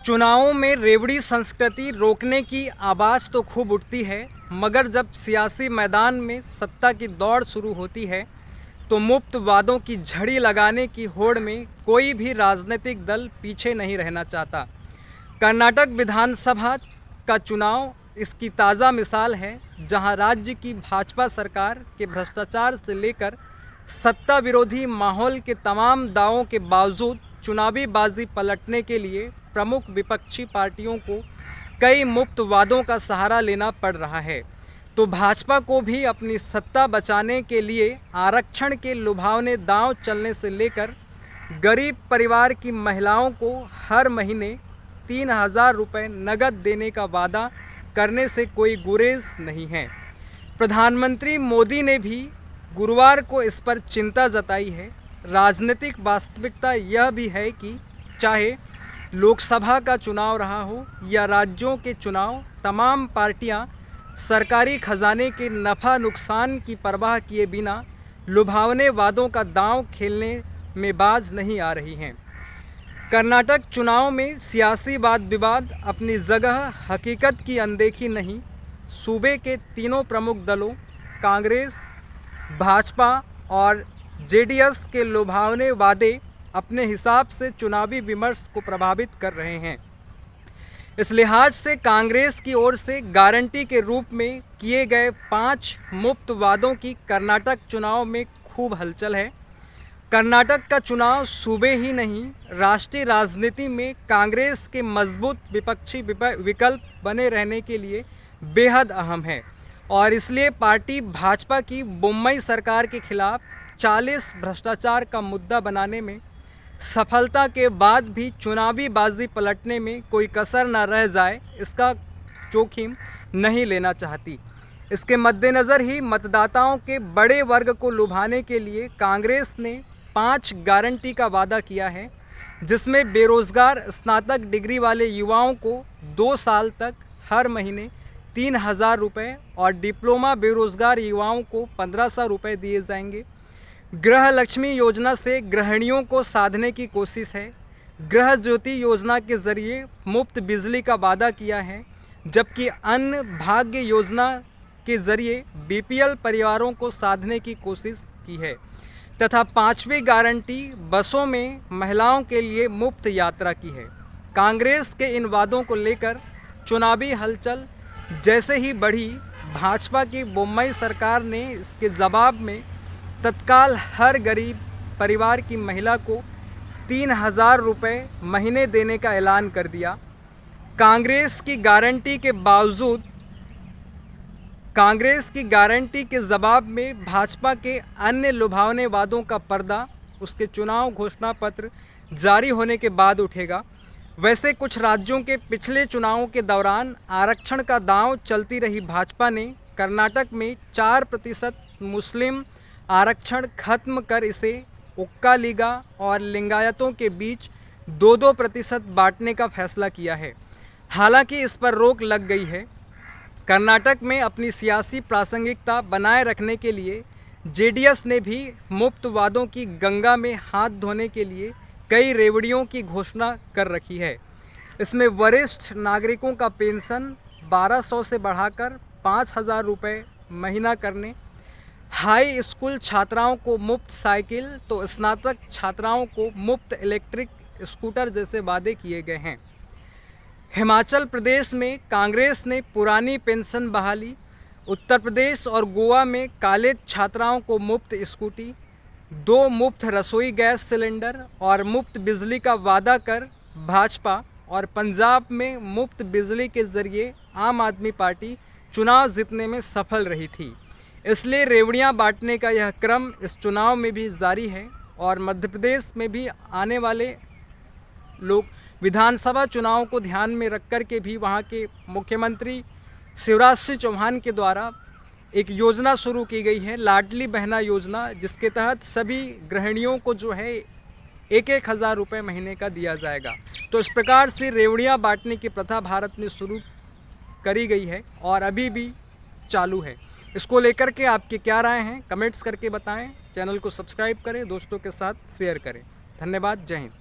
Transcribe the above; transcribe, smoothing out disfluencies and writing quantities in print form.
चुनावों में रेवड़ी संस्कृति रोकने की आवाज़ तो खूब उठती है, मगर जब सियासी मैदान में सत्ता की दौड़ शुरू होती है तो मुफ्त वादों की झड़ी लगाने की होड़ में कोई भी राजनीतिक दल पीछे नहीं रहना चाहता। कर्नाटक विधानसभा का चुनाव इसकी ताज़ा मिसाल है, जहां राज्य की भाजपा सरकार के भ्रष्टाचार से लेकर सत्ता विरोधी माहौल के तमाम दावों के बावजूद चुनावी बाजी पलटने के लिए प्रमुख विपक्षी पार्टियों को कई मुफ्त वादों का सहारा लेना पड़ रहा है। तो भाजपा को भी अपनी सत्ता बचाने के लिए आरक्षण के लुभावने दांव चलने से लेकर गरीब परिवार की महिलाओं को हर महीने 3,000 रुपये नगद देने का वादा करने से कोई गुरेज नहीं है। प्रधानमंत्री मोदी ने भी गुरुवार को इस पर चिंता जताई है। राजनीतिक वास्तविकता यह भी है कि चाहे लोकसभा का चुनाव रहा हो या राज्यों के चुनाव, तमाम पार्टियां सरकारी खजाने के नफ़ा नुकसान की परवाह किए बिना लुभावने वादों का दांव खेलने में बाज नहीं आ रही हैं। कर्नाटक चुनाव में सियासी वाद विवाद अपनी जगह हकीकत की अनदेखी नहीं। सूबे के तीनों प्रमुख दलों कांग्रेस, भाजपा और जेडीएस के लुभावने वादे अपने हिसाब से चुनावी विमर्श को प्रभावित कर रहे हैं। इस लिहाज से कांग्रेस की ओर से गारंटी के रूप में किए गए 5 मुफ्त वादों की कर्नाटक चुनाव में खूब हलचल है। कर्नाटक का चुनाव सूबे ही नहीं, राष्ट्रीय राजनीति में कांग्रेस के मजबूत विपक्षी विकल्प बने रहने के लिए बेहद अहम है और इसलिए पार्टी भाजपा की बम्बई सरकार के खिलाफ 40 भ्रष्टाचार का मुद्दा बनाने में सफलता के बाद भी चुनावी बाजी पलटने में कोई कसर न रह जाए, इसका जोखिम नहीं लेना चाहती। इसके मद्देनज़र ही मतदाताओं के बड़े वर्ग को लुभाने के लिए कांग्रेस ने 5 गारंटी का वादा किया है, जिसमें बेरोज़गार स्नातक डिग्री वाले युवाओं को 2 साल तक हर महीने 3,000 रुपये और डिप्लोमा बेरोज़गार युवाओं को 1,500 रुपये दिए जाएंगे। गृह लक्ष्मी योजना से गृहिणियों को साधने की कोशिश है। गृह ज्योति योजना के ज़रिए मुफ्त बिजली का वादा किया है, जबकि अन्न भाग्य योजना के ज़रिए बीपीएल परिवारों को साधने की कोशिश की है तथा 5वीं गारंटी बसों में महिलाओं के लिए मुफ्त यात्रा की है। कांग्रेस के इन वादों को लेकर चुनावी हलचल जैसे ही बढ़ी, भाजपा की बम्बई सरकार ने इसके जवाब में तत्काल हर गरीब परिवार की महिला को 3,000 रुपये महीने देने का ऐलान कर दिया। कांग्रेस की गारंटी के जवाब में भाजपा के अन्य लुभावने वादों का पर्दा उसके चुनाव घोषणा पत्र जारी होने के बाद उठेगा। वैसे कुछ राज्यों के पिछले चुनावों के दौरान आरक्षण का दांव चलती रही भाजपा ने कर्नाटक में 4% मुस्लिम आरक्षण खत्म कर इसे ओक्कालिगा और लिंगायतों के बीच 2-2% बांटने का फैसला किया है। हालांकि इस पर रोक लग गई है। कर्नाटक में अपनी सियासी प्रासंगिकता बनाए रखने के लिए जेडीएस ने भी मुफ्त वादों की गंगा में हाथ धोने के लिए कई रेवड़ियों की घोषणा कर रखी है। इसमें वरिष्ठ नागरिकों का पेंशन 1,200 से बढ़ाकर 5,000 रुपये महीना करने, हाई स्कूल छात्राओं को मुफ्त साइकिल तो स्नातक छात्राओं को मुफ्त इलेक्ट्रिक स्कूटर जैसे वादे किए गए हैं। हिमाचल प्रदेश में कांग्रेस ने पुरानी पेंशन बहाली, उत्तर प्रदेश और गोवा में कॉलेज छात्राओं को मुफ्त स्कूटी, 2 मुफ्त रसोई गैस सिलेंडर और मुफ्त बिजली का वादा कर भाजपा और पंजाब में मुफ्त बिजली के ज़रिए आम आदमी पार्टी चुनाव जीतने में सफल रही थी। इसलिए रेवड़ियां बांटने का यह क्रम इस चुनाव में भी जारी है और मध्य प्रदेश में भी आने वाले लोग विधानसभा चुनाव को ध्यान में रख कर के भी वहां के मुख्यमंत्री शिवराज सिंह चौहान के द्वारा एक योजना शुरू की गई है, लाडली बहना योजना, जिसके तहत सभी गृहिणियों को जो है 1,000 रुपये महीने का दिया जाएगा। तो इस प्रकार से रेवड़ियां बांटने की प्रथा भारत में शुरू करी गई है और अभी भी चालू है। इसको लेकर के आपकी क्या राय हैं, कमेंट्स करके बताएं। चैनल को सब्सक्राइब करें, दोस्तों के साथ शेयर करें। धन्यवाद। जय हिंद।